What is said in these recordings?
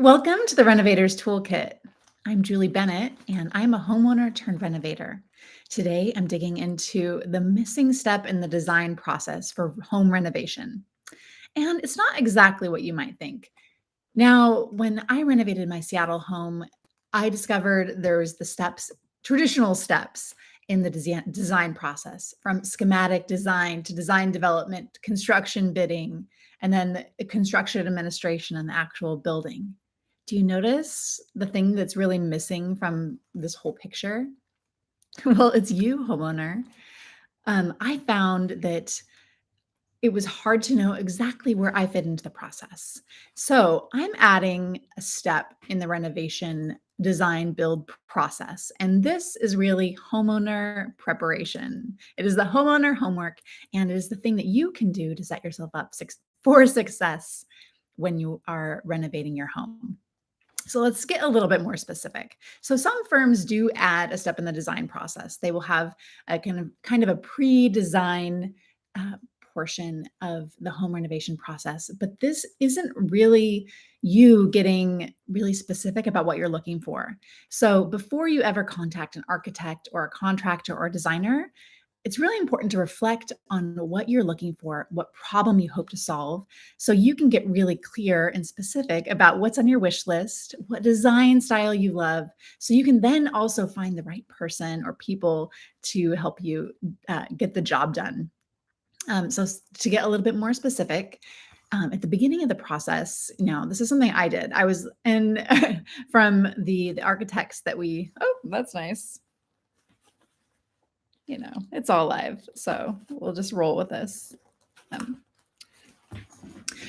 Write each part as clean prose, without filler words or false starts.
Welcome to the Renovator's Toolkit. I'm Julie Bennett, and I'm a homeowner turned renovator. Today, I'm digging into the missing step in the design process for home renovation. And it's not exactly what you might think. Now, when I renovated my Seattle home, I discovered there's the steps, traditional steps in the design process, from schematic design to design development, construction bidding, and then the construction administration and the actual building. Do you notice the thing that's really missing from this whole picture? Well, it's you, homeowner. I found that it was hard to know exactly where I fit into the process. So I'm adding a step in the renovation design build process. And this is really homeowner preparation. It is the homeowner homework, and it is the thing that you can do to set yourself up for success when you are renovating your home. So let's get a little bit more specific. So some firms do add a step in the design process. They will have a kind of a pre-design uh, portion of the home renovation process, but this isn't really you getting really specific about what you're looking for. So before you ever contact an architect or a contractor or a designer, it's really important to reflect on what you're looking for, what problem you hope to solve, so you can get really clear and specific about what's on your wish list, what design style you love, so you can then also find the right person or people to help you get the job done. To get a little bit more specific, at the beginning of the process, this is something I did. I was in from the architects that we. Oh, that's nice. It's all live, so we'll just roll with this. Um,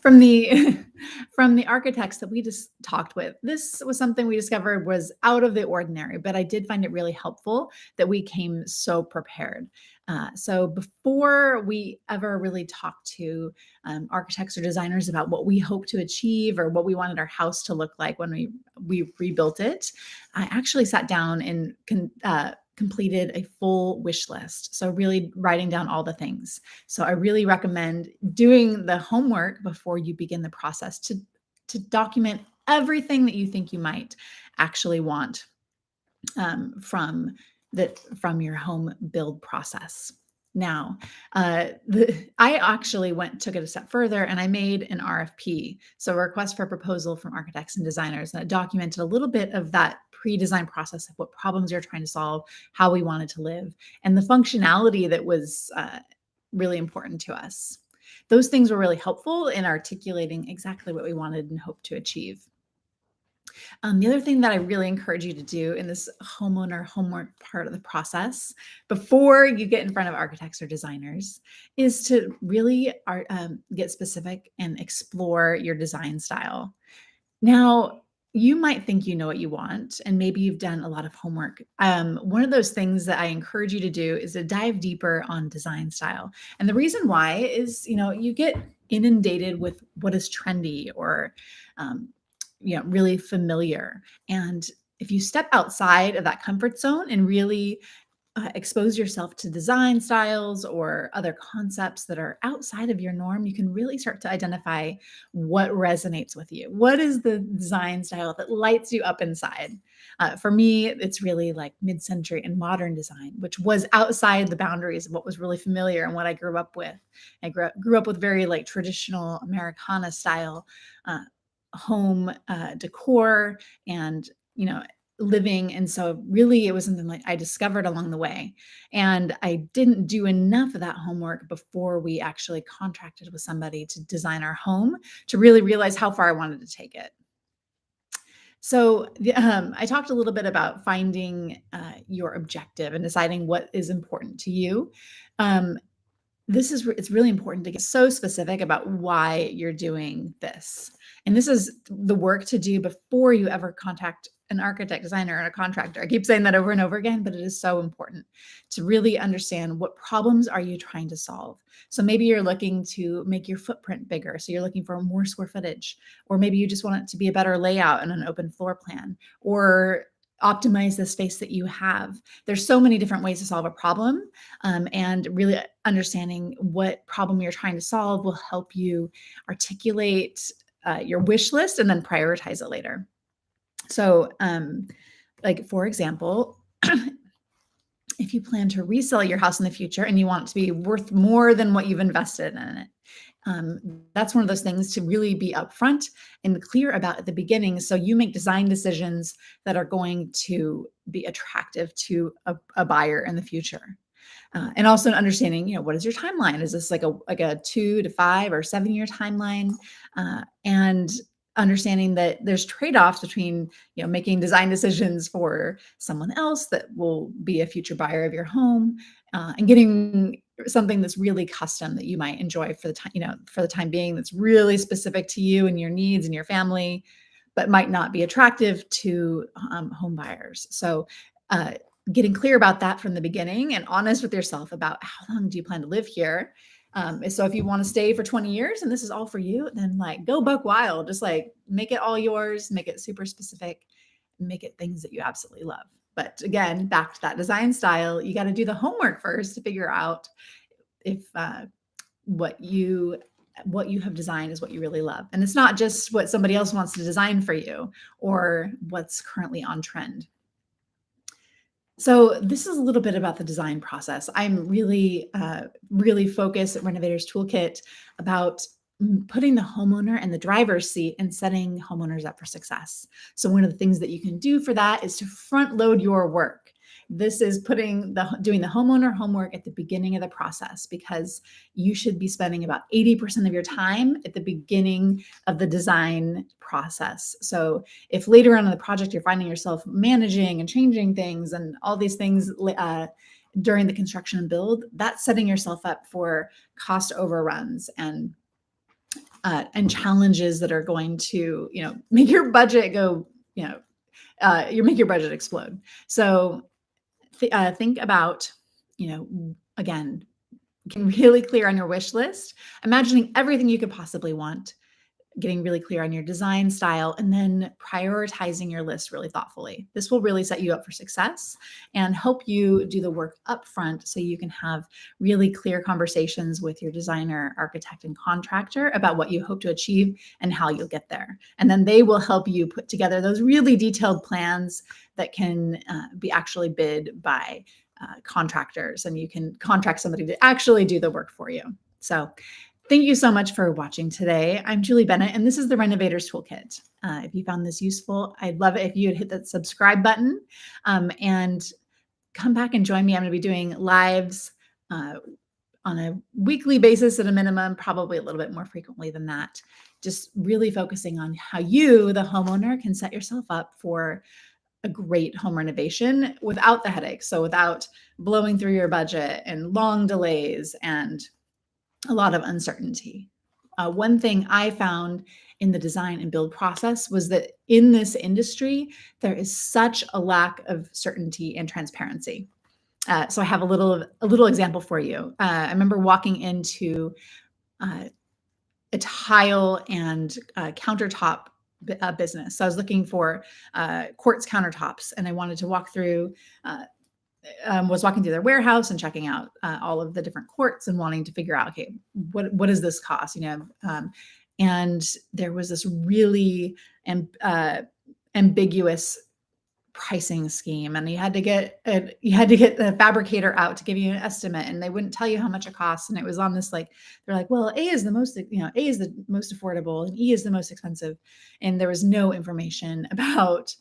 from the from the architects that we just talked with, this was something we discovered was out of the ordinary, but I did find it really helpful that we came so prepared. So before we ever really talked to architects or designers about what we hope to achieve or what we wanted our house to look like when we rebuilt it, I actually sat down and completed a full wish list. So really writing down all the things. So I really recommend doing the homework before you begin the process to document everything that you think you might actually want from your home build process. Now, I actually took it a step further, and I made an RFP, so a request for proposal from architects and designers, and it documented a little bit of that pre-design process of what problems you're trying to solve, how we wanted to live, and the functionality that was really important to us. Those things were really helpful in articulating exactly what we wanted and hoped to achieve. The other thing that I really encourage you to do in this homeowner homework part of the process before you get in front of architects or designers is to really get specific and explore your design style. Now, you might think you know what you want, and maybe you've done a lot of homework. One of those things that I encourage you to do is to dive deeper on design style. And the reason why is, you get inundated with what is trendy or really familiar. And if you step outside of that comfort zone and really expose yourself to design styles or other concepts that are outside of your norm, you can really start to identify what resonates with you. What is the design style that lights you up inside? For me, it's really like mid-century and modern design, which was outside the boundaries of what was really familiar and what I grew up with. I grew up with very like traditional Americana style uh, home decor and living. And so really it was something like I discovered along the way. And I didn't do enough of that homework before we actually contracted with somebody to design our home to really realize how far I wanted to take it. So I talked a little bit about finding your objective and deciding what is important to you. Um, it's really important to get so specific about why you're doing this. And this is the work to do before you ever contact an architect, designer, and a contractor. I keep saying that over and over again, but it is so important to really understand what problems are you trying to solve. So maybe you're looking to make your footprint bigger. So you're looking for more square footage, or maybe you just want it to be a better layout and an open floor plan, or optimize the space that you have. There's so many different ways to solve a problem, and really understanding what problem you're trying to solve will help you articulate your wish list and then prioritize it later. So, like for example, if you plan to resell your house in the future and you want it to be worth more than what you've invested in it, um, that's one of those things to really be upfront and clear about at the beginning. So you make design decisions that are going to be attractive to a buyer in the future. And also understanding, what is your timeline? Is this like a 2 to 5 or 7 year timeline? And understanding that there's trade-offs between, making design decisions for someone else that will be a future buyer of your home, and getting something that's really custom that you might enjoy for the time, for the time being, that's really specific to you and your needs and your family, but might not be attractive to home buyers. So, getting clear about that from the beginning and honest with yourself about how long do you plan to live here. So if you want to stay for 20 years and this is all for you, then like go buck wild, just like make it all yours, make it super specific, make it things that you absolutely love. But again, back to that design style, you got to do the homework first to figure out if what you have designed is what you really love. And it's not just what somebody else wants to design for you or what's currently on trend. So this is a little bit about the design process. I'm really focused at Renovators Toolkit about putting the homeowner in the driver's seat and setting homeowners up for success. So one of the things that you can do for that is to front load your work. This is doing the homeowner homework at the beginning of the process, because you should be spending about 80% of your time at the beginning of the design process. So if later on in the project you're finding yourself managing and changing things and all these things during the construction and build, that's setting yourself up for cost overruns and challenges that are going to make your budget go make your budget explode. So think about, again, getting really clear on your wish list, imagining everything you could possibly want, getting really clear on your design style, and then prioritizing your list really thoughtfully. This will really set you up for success and help you do the work up front so you can have really clear conversations with your designer, architect, and contractor about what you hope to achieve and how you'll get there. And then they will help you put together those really detailed plans that can be actually bid by contractors, and you can contract somebody to actually do the work for you. So thank you so much for watching today. I'm Julie Bennett, and this is the Renovators Toolkit. If you found this useful, I'd love it if you would hit that subscribe button and come back and join me. I'm going to be doing lives on a weekly basis at a minimum, probably a little bit more frequently than that. Just really focusing on how you, the homeowner, can set yourself up for a great home renovation without the headaches. So without blowing through your budget and long delays and a lot of uncertainty. One thing I found in the design and build process was that in this industry, there is such a lack of certainty and transparency. So I have a little example for you. I remember walking into a tile and countertop business. So I was looking for quartz countertops, and I wanted to walk through. Was walking through their warehouse and checking out all of the different quartz and wanting to figure out, okay, what does this cost? And there was this really ambiguous pricing scheme, and you had to get the fabricator out to give you an estimate, and they wouldn't tell you how much it costs. And it was on this they're like, well, A is the most affordable, and E is the most expensive, and there was no information about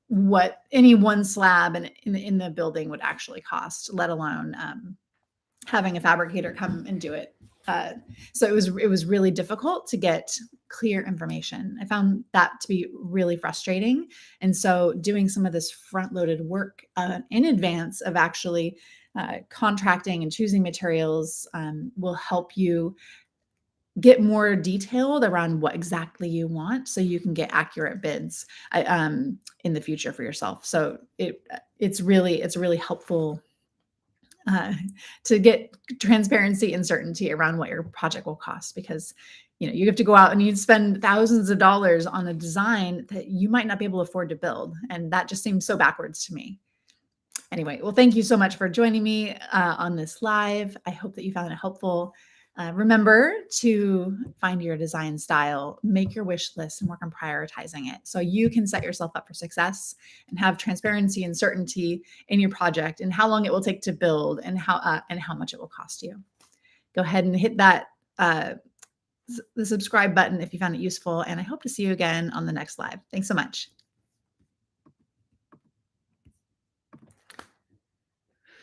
what any one slab in the building would actually cost, let alone having a fabricator come and do it. So it was really difficult to get clear information. I found that to be really frustrating. And so doing some of this front-loaded work in advance of actually contracting and choosing materials will help you get more detailed around what exactly you want, so you can get accurate bids in the future for yourself. So it's really helpful to get transparency and certainty around what your project will cost, because you have to go out and you'd spend thousands of dollars on a design that you might not be able to afford to build, and that just seems so backwards to me. Anyway, well, thank you so much for joining me on this live. I hope that you found it helpful. Remember to find your design style, make your wish list, and work on prioritizing it so you can set yourself up for success and have transparency and certainty in your project and how long it will take to build and how much it will cost you. Go ahead and hit that the subscribe button if you found it useful, and I hope to see you again on the next live. Thanks so much.